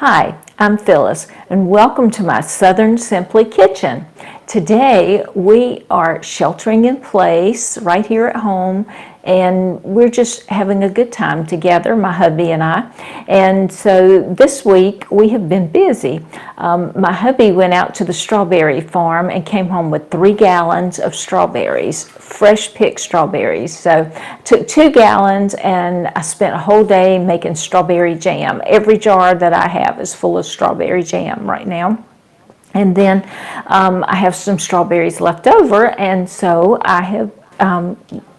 Hi, I'm Phyllis, and welcome to my Southern Simply Kitchen. Today we are sheltering in place right here at home, and we're just having a good time together, my hubby and I. And so this week we have been busy. My hubby went out to the strawberry farm and came home with 3 gallons of strawberries, fresh picked strawberries. So took 2 gallons and I spent a whole day making strawberry jam. Every jar that I have is full of strawberry jam right now. And then I have some strawberries left over, and so I have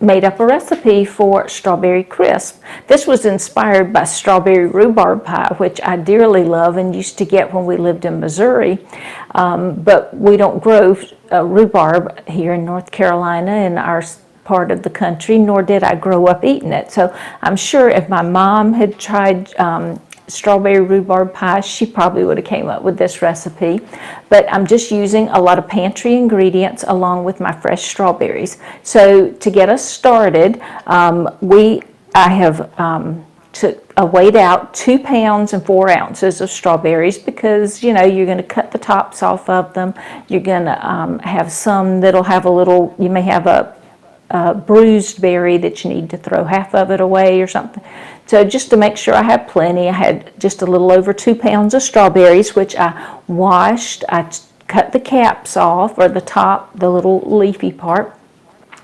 made up a recipe for strawberry crisp. This was inspired by strawberry rhubarb pie, which I dearly love and used to get when we lived in Missouri. But we don't grow rhubarb here in North Carolina in our part of the country, nor did I grow up eating it. So I'm sure if my mom had tried strawberry rhubarb pie, she probably would have came up with this recipe. But I'm just using a lot of pantry ingredients along with my fresh strawberries. So to get us started, I have weighed out 2 pounds and 4 ounces of strawberries, because you're going to cut the tops off of them. You're going to have some that'll have you may have a bruised berry that you need to throw half of it away or something. So just to make sure I have plenty, I had just a little over 2 pounds of strawberries, which I washed. I cut the caps off, or the top, the little leafy part.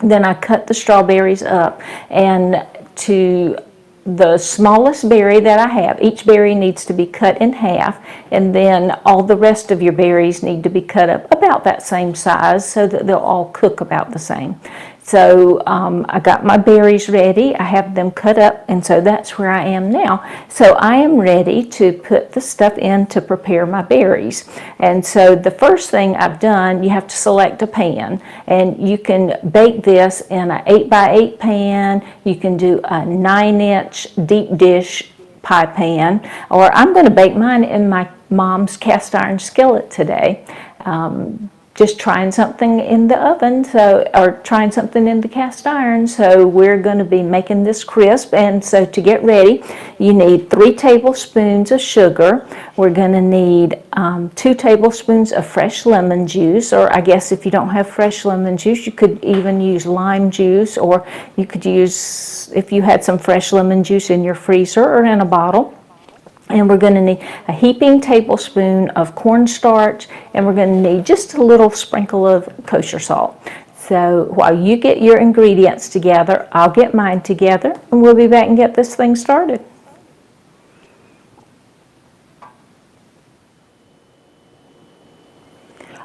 Then I cut the strawberries up, and to the smallest berry that I have, each berry needs to be cut in half, and then all the rest of your berries need to be cut up about that same size so that they'll all cook about the same. So I got my berries ready. I have them cut up, and so that's where I am now. So I am ready to put the stuff in to prepare my berries. And so the first thing I've done, you have to select a pan, and you can bake this in an 8x8 pan. You can do a 9-inch deep dish pie pan, or I'm going to bake mine in my mom's cast iron skillet today. Just trying something in the oven, or trying something in the cast iron. So we're going to be making this crisp. And so to get ready, you need 3 tablespoons of sugar. We're going to need 2 tablespoons of fresh lemon juice, or I guess if you don't have fresh lemon juice, you could even use lime juice, or you could use, if you had some fresh lemon juice in your freezer or in a bottle. And we're going to need a heaping tablespoon of cornstarch, and we're going to need just a little sprinkle of kosher salt. So while you get your ingredients together, I'll get mine together, and we'll be back and get this thing started.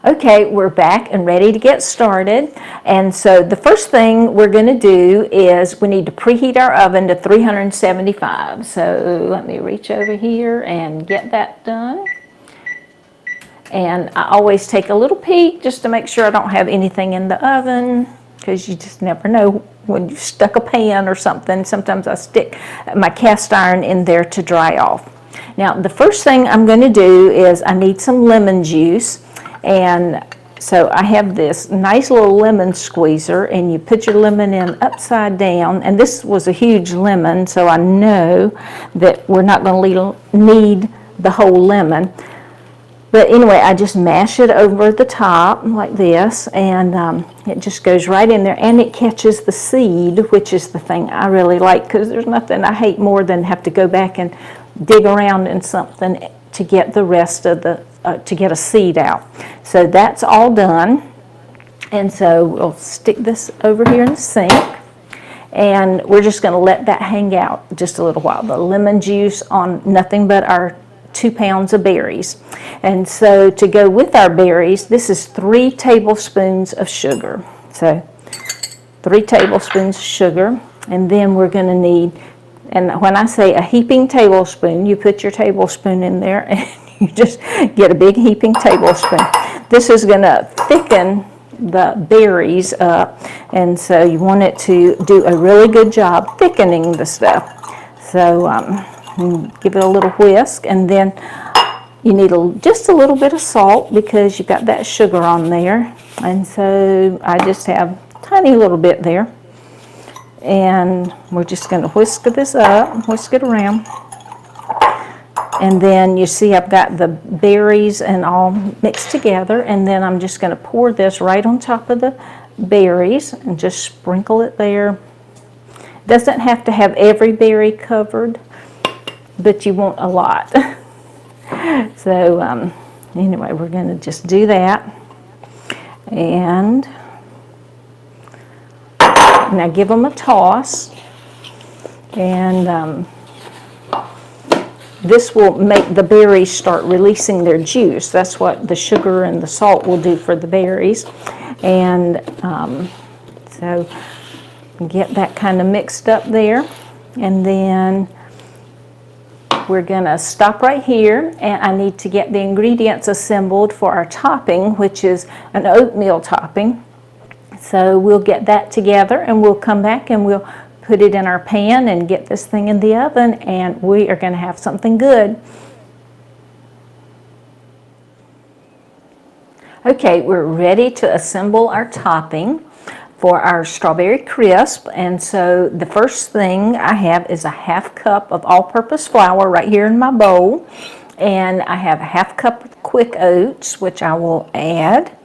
Okay, we're back and ready to get started. And so the first thing we're going to do is we need to preheat our oven to 375. So let me reach over here and get that done. And I always take a little peek just to make sure I don't have anything in the oven, because you just never know when you've stuck a pan or something. Sometimes I stick my cast iron in there to dry off. Now the first thing I'm going to do is I need some lemon juice. And so I have this nice little lemon squeezer, and you put your lemon in upside down. And this was a huge lemon, so I know that we're not going to need the whole lemon. But anyway, I just mash it over the top like this, and it just goes right in there, and it catches the seed, which is the thing I really like, because there's nothing I hate more than have to go back and dig around in something to get the rest of to get a seed out. So that's all done. And so we'll stick this over here in the sink, and we're just going to let that hang out just a little while. The lemon juice on nothing but our 2 pounds of berries. And so to go with our berries, this is 3 tablespoons of sugar. So 3 tablespoons of sugar, and then we're going to need, and when I say a heaping tablespoon, you put your tablespoon in there and you just get a big heaping tablespoon. This is going to thicken the berries up, and so you want it to do a really good job thickening the stuff. So give it a little whisk, and then you need just a little bit of salt, because you've got that sugar on there. And so I just have a tiny little bit there. And we're just going to whisk this up, whisk it around. And then you see I've got the berries and all mixed together, and then I'm just going to pour this right on top of the berries and just sprinkle it there. Doesn't have to have every berry covered, but you want a lot. So anyway, we're going to just do that. And now give them a toss. And this will make the berries start releasing their juice. That's what the sugar and the salt will do for the berries. And so get that kind of mixed up there. And then we're going to stop right here, and I need to get the ingredients assembled for our topping, which is an oatmeal topping. So we'll get that together, and we'll come back and we'll put it in our pan and get this thing in the oven, and we are going to have something good. Okay, we're ready to assemble our topping for our strawberry crisp. And so the first thing I have is a half cup of all-purpose flour right here in my bowl, and I have a half cup of quick oats, which I will add.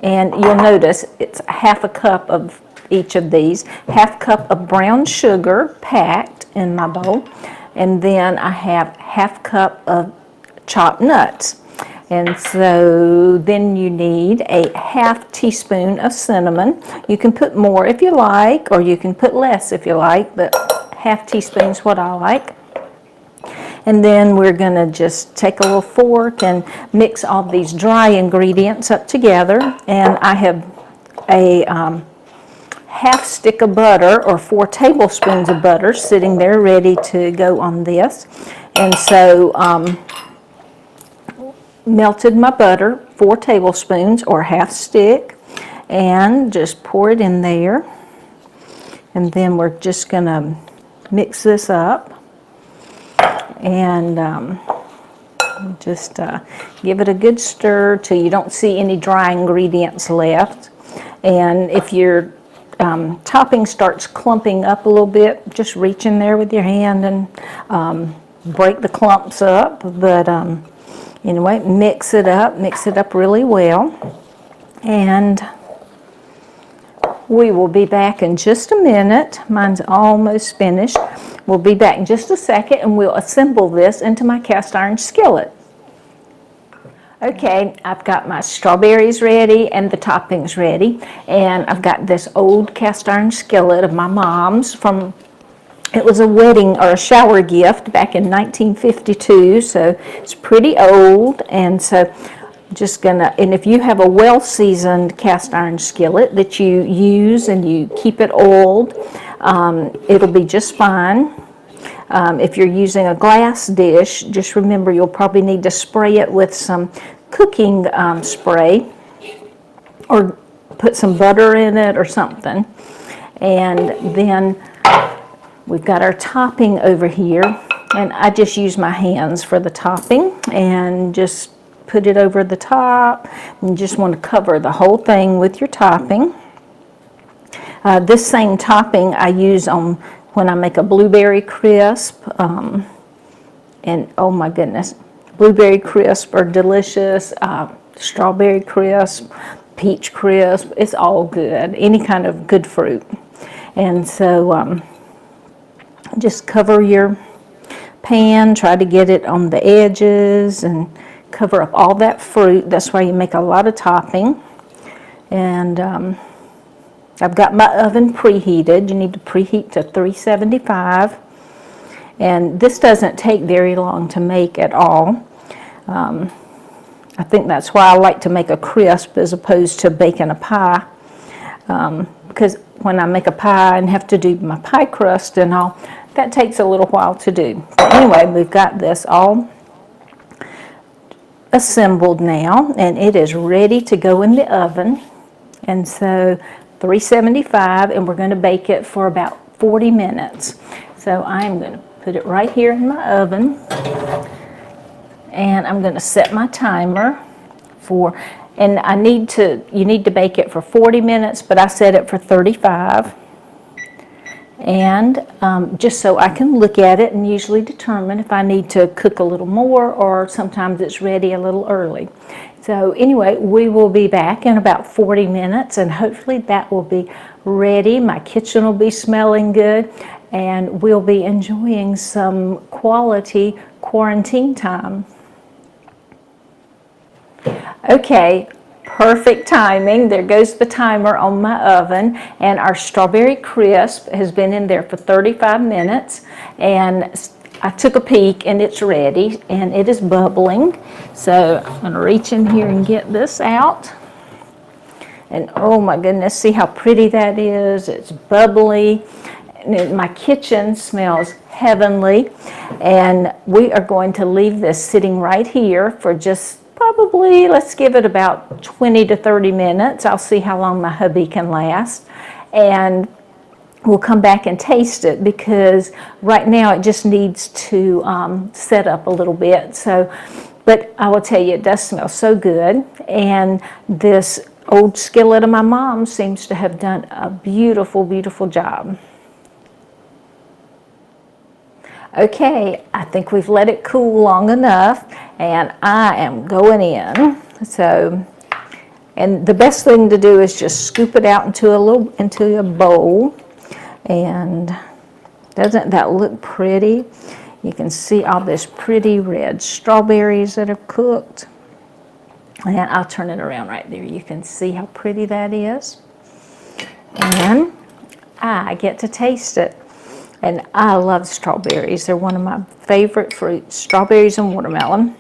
And you'll notice it's half a cup of each of these, half cup of brown sugar packed in my bowl, and then I have half cup of chopped nuts. And so then you need a half teaspoon of cinnamon. You can put more if you like, or you can put less if you like, but half teaspoon is what I like. And then we're going to just take a little fork and mix all these dry ingredients up together. And I have a half stick of butter, or 4 tablespoons of butter, sitting there ready to go on this. And so melted my butter, 4 tablespoons or half stick, and just pour it in there. And then we're just going to mix this up and just give it a good stir till you don't see any dry ingredients left. And if your topping starts clumping up a little bit, just reach in there with your hand and break the clumps up. But anyway, mix it up really well. And we will be back in just a minute. Mine's almost finished. We'll be back in just a second, and we'll assemble this into my cast iron skillet. Okay, I've got my strawberries ready and the toppings ready, and I've got this old cast iron skillet of my mom's it was a wedding or a shower gift back in 1952, so it's pretty old. And so I'm just gonna, and if you have a well-seasoned cast iron skillet that you use and you keep it oiled, it'll be just fine. If you're using a glass dish, just remember you'll probably need to spray it with some cooking spray, or put some butter in it or something. And then we've got our topping over here, and I just use my hands for the topping and just put it over the top. You just want to cover the whole thing with your topping. This same topping I use on when I make a blueberry crisp, and oh my goodness, blueberry crisp are delicious, strawberry crisp, peach crisp, it's all good, any kind of good fruit. And so just cover your pan, try to get it on the edges and cover up all that fruit. That's why you make a lot of topping. And I've got my oven preheated. You need to preheat to 375. And this doesn't take very long to make at all. I think that's why I like to make a crisp as opposed to baking a pie. Because when I make a pie and have to do my pie crust and all, that takes a little while to do. But anyway, we've got this all assembled now, and it is ready to go in the oven. And so 375, and we're going to bake it for about 40 minutes. So I'm going to put it right here in my oven, and I'm going to set my timer for, and you need to bake it for 40 minutes, but I set it for 35. and just so I can look at it and usually determine if I need to cook a little more, or sometimes it's ready a little early. So anyway, we will be back in about 40 minutes, and hopefully that will be ready. My kitchen will be smelling good, and we'll be enjoying some quality quarantine time. Okay, perfect timing. There goes the timer on my oven, and our strawberry crisp has been in there for 35 minutes, and I took a peek and it's ready, and it is bubbling. So I'm going to reach in here and get this out. And oh my goodness, see how pretty that is. It's bubbly. And my kitchen smells heavenly. And we are going to leave this sitting right here for just probably, let's give it about 20 to 30 minutes. I'll see how long my hubby can last. And we'll come back and taste it, because right now it just needs to set up a little bit. So, but I will tell you, it does smell so good. And this old skillet of my mom seems to have done a beautiful, beautiful job. Okay, I think we've let it cool long enough, and I am going in. So, and the best thing to do is just scoop it out into a bowl. And doesn't that look pretty? You can see all this pretty red strawberries that have cooked. And I'll turn it around right there. You can see how pretty that is. And I get to taste it. And I love strawberries. They're one of my favorite fruits, strawberries and watermelon.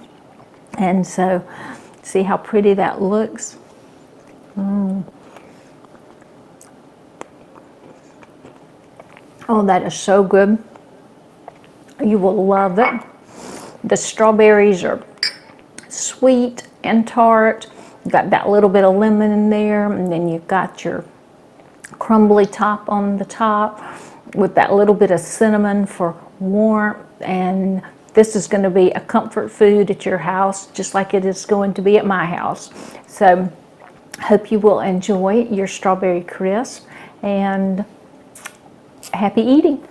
And so, see how pretty that looks? Oh, that is so good. You will love it. The strawberries are sweet and tart. You've got that little bit of lemon in there, and then you've got your crumbly top on the top with that little bit of cinnamon for warmth. And this is going to be a comfort food at your house, just like it is going to be at my house. So hope you will enjoy your strawberry crisp, and happy eating.